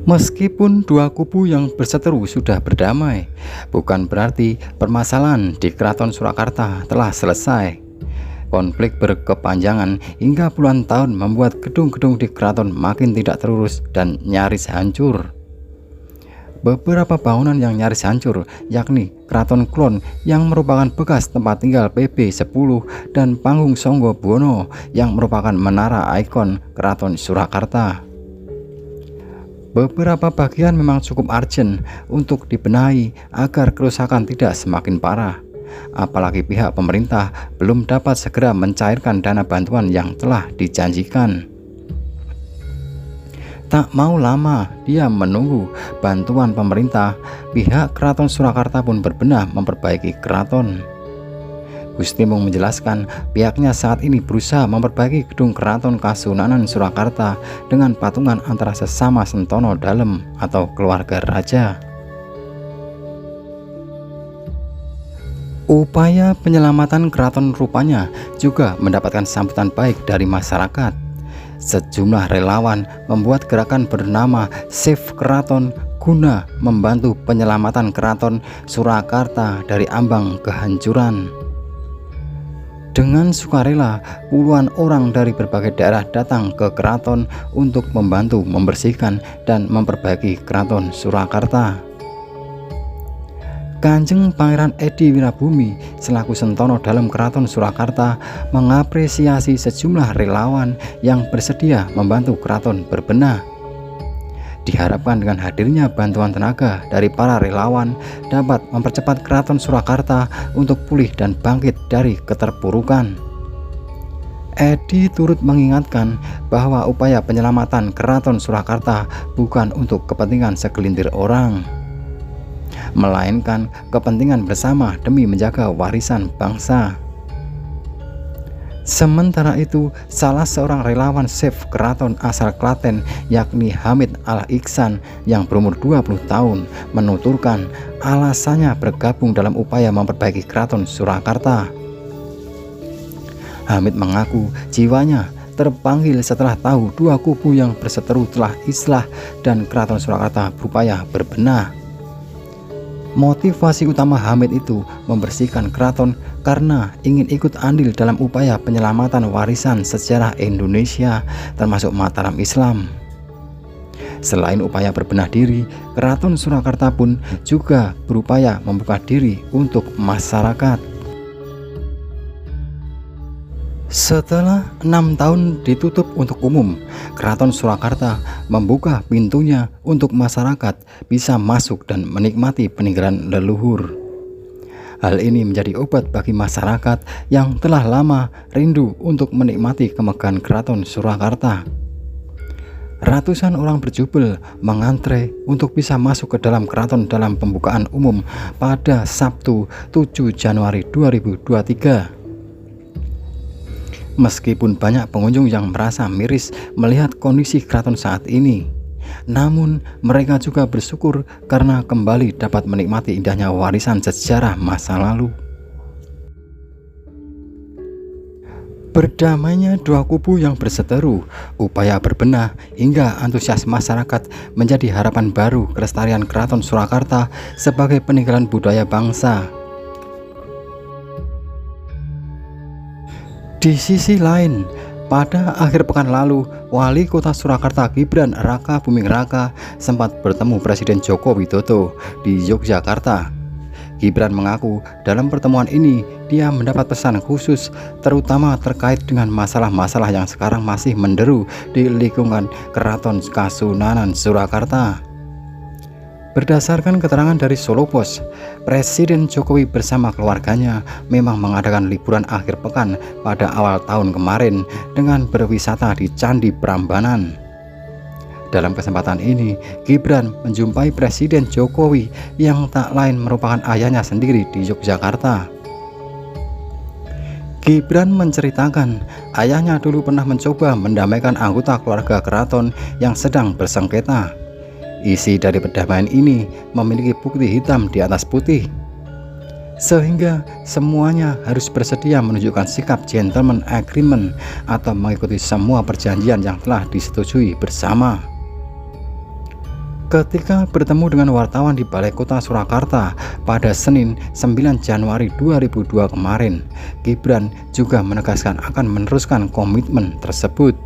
Meskipun dua kubu yang berseteru sudah berdamai, bukan berarti permasalahan di Keraton Surakarta telah selesai. Konflik berkepanjangan hingga puluhan tahun membuat gedung-gedung di keraton makin tidak terurus dan nyaris hancur. Beberapa bangunan yang nyaris hancur, yakni Keraton Klon yang merupakan bekas tempat tinggal PB10 dan Panggung Songgo Buwono yang merupakan menara ikon Keraton Surakarta. Beberapa bagian memang cukup urgent untuk dibenahi agar kerusakan tidak semakin parah. Apalagi pihak pemerintah belum dapat segera mencairkan dana bantuan yang telah dijanjikan. Tak mau lama dia menunggu bantuan pemerintah, pihak Keraton Surakarta pun berbenah memperbaiki keraton. Gusti Mung menjelaskan pihaknya saat ini berusaha memperbaiki gedung Keraton Kasunanan Surakarta dengan patungan antara sesama Sentono Dalem atau keluarga raja. Upaya penyelamatan keraton rupanya juga mendapatkan sambutan baik dari masyarakat. Sejumlah relawan membuat gerakan bernama Save Keraton guna membantu penyelamatan Keraton Surakarta dari ambang kehancuran. Dengan sukarela, puluhan orang dari berbagai daerah datang ke keraton untuk membantu membersihkan dan memperbaiki Keraton Surakarta. Kanjeng Pangeran Edi Wirabumi selaku Sentono dalam Keraton Surakarta mengapresiasi sejumlah relawan yang bersedia membantu keraton berbenah. Diharapkan dengan hadirnya bantuan tenaga dari para relawan dapat mempercepat Keraton Surakarta untuk pulih dan bangkit dari keterpurukan. Edi turut mengingatkan bahwa upaya penyelamatan Keraton Surakarta bukan untuk kepentingan segelintir orang, melainkan kepentingan bersama demi menjaga warisan bangsa. Sementara itu, salah seorang relawan Save Keraton asal Klaten yakni Hamid Al-Iksan yang berumur 20 tahun menuturkan alasannya bergabung dalam upaya memperbaiki Keraton Surakarta. Hamid mengaku jiwanya terpanggil setelah tahu dua kubu yang berseteru telah islah dan Keraton Surakarta berupaya berbenah. Motivasi utama Hamid itu membersihkan keraton karena ingin ikut andil dalam upaya penyelamatan warisan sejarah Indonesia termasuk Mataram Islam. Selain upaya berbenah diri, Keraton Surakarta pun juga berupaya membuka diri untuk masyarakat. Setelah 6 tahun ditutup untuk umum, Keraton Surakarta membuka pintunya untuk masyarakat bisa masuk dan menikmati peninggalan leluhur. Hal ini menjadi obat bagi masyarakat yang telah lama rindu untuk menikmati kemegahan Keraton Surakarta. Ratusan orang berjubel mengantre untuk bisa masuk ke dalam keraton dalam pembukaan umum pada Sabtu 7 Januari 2023. Meskipun banyak pengunjung yang merasa miris melihat kondisi keraton saat ini, namun mereka juga bersyukur karena kembali dapat menikmati indahnya warisan sejarah masa lalu. Berdamainya dua kubu yang berseteru, upaya berbenah hingga antusias masyarakat menjadi harapan baru kelestarian Keraton Surakarta sebagai peninggalan budaya bangsa. Di sisi lain, pada akhir pekan lalu, Wali Kota Surakarta Gibran Raka Buming Raka sempat bertemu Presiden Joko Widodo di Yogyakarta. Gibran mengaku dalam pertemuan ini dia mendapat pesan khusus terutama terkait dengan masalah-masalah yang sekarang masih menderu di lingkungan Keraton Kasunanan Surakarta. Berdasarkan keterangan dari Solo Pos, Presiden Jokowi bersama keluarganya memang mengadakan liburan akhir pekan pada awal tahun kemarin dengan berwisata di Candi Prambanan. Dalam kesempatan ini, Gibran menjumpai Presiden Jokowi yang tak lain merupakan ayahnya sendiri di Yogyakarta. Gibran menceritakan ayahnya dulu pernah mencoba mendamaikan anggota keluarga keraton yang sedang bersengketa. Isi dari perdamaian ini memiliki bukti hitam di atas putih, sehingga semuanya harus bersedia menunjukkan sikap gentleman agreement atau mengikuti semua perjanjian yang telah disetujui bersama. Ketika bertemu dengan wartawan di Balai Kota Surakarta pada Senin 9 Januari 2002 kemarin, Gibran juga menegaskan akan meneruskan komitmen tersebut.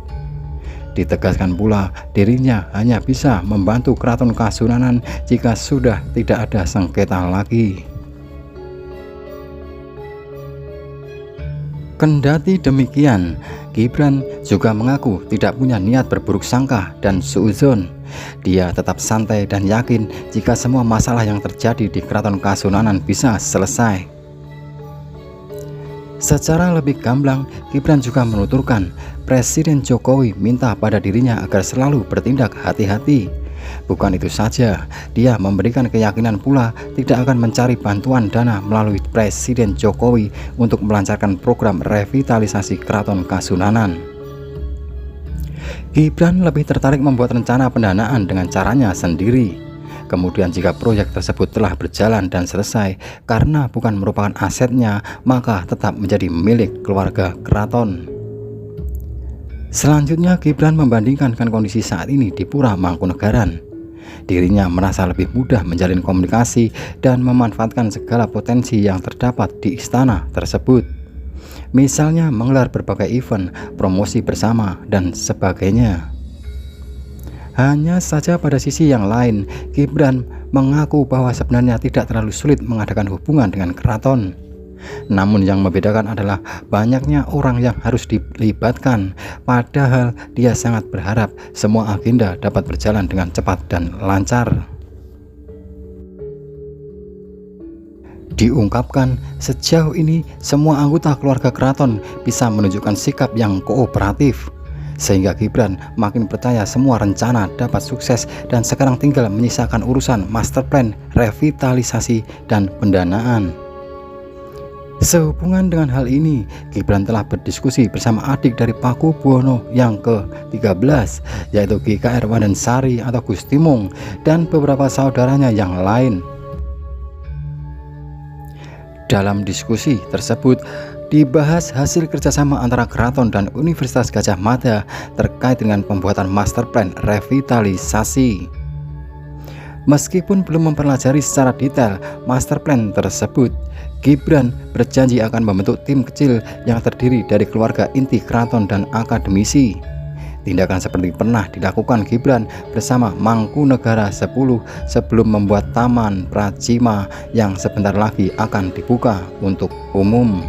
Ditegaskan pula dirinya hanya bisa membantu Keraton Kasunanan jika sudah tidak ada sengketa lagi. Kendati demikian, Gibran juga mengaku tidak punya niat berburuk sangka dan suudzon. Dia tetap santai dan yakin jika semua masalah yang terjadi di Keraton Kasunanan bisa selesai. Secara lebih gamblang, Gibran juga menuturkan Presiden Jokowi minta pada dirinya agar selalu bertindak hati-hati. Bukan itu saja, dia memberikan keyakinan pula tidak akan mencari bantuan dana melalui Presiden Jokowi untuk melancarkan program revitalisasi Keraton Kasunanan. Gibran lebih tertarik membuat rencana pendanaan dengan caranya sendiri. Kemudian jika proyek tersebut telah berjalan dan selesai karena bukan merupakan asetnya, maka tetap menjadi milik keluarga keraton. Selanjutnya, Gibran membandingkan kondisi saat ini di Pura Mangkunegaran. Dirinya merasa lebih mudah menjalin komunikasi dan memanfaatkan segala potensi yang terdapat di istana tersebut. Misalnya menggelar berbagai event, promosi bersama, dan sebagainya. Hanya saja pada sisi yang lain, Gibran mengaku bahwa sebenarnya tidak terlalu sulit mengadakan hubungan dengan keraton. Namun yang membedakan adalah banyaknya orang yang harus dilibatkan, padahal dia sangat berharap semua agenda dapat berjalan dengan cepat dan lancar. Diungkapkan, sejauh ini semua anggota keluarga keraton bisa menunjukkan sikap yang kooperatif, sehingga Gibran makin percaya semua rencana dapat sukses dan sekarang tinggal menyisakan urusan master plan, revitalisasi, dan pendanaan. Sehubungan dengan hal ini, Gibran telah berdiskusi bersama adik dari Pakubuwono yang ke-13, yaitu GKR Wandansari atau Gustimung, dan beberapa saudaranya yang lain. Dalam diskusi tersebut, dibahas hasil kerjasama antara keraton dan Universitas Gadjah Mada terkait dengan pembuatan master plan revitalisasi. Meskipun belum mempelajari secara detail master plan tersebut, Gibran berjanji akan membentuk tim kecil yang terdiri dari keluarga inti keraton dan akademisi. Tindakan seperti pernah dilakukan Gibran bersama Mangkunegara 10 sebelum membuat Taman Pracima yang sebentar lagi akan dibuka untuk umum.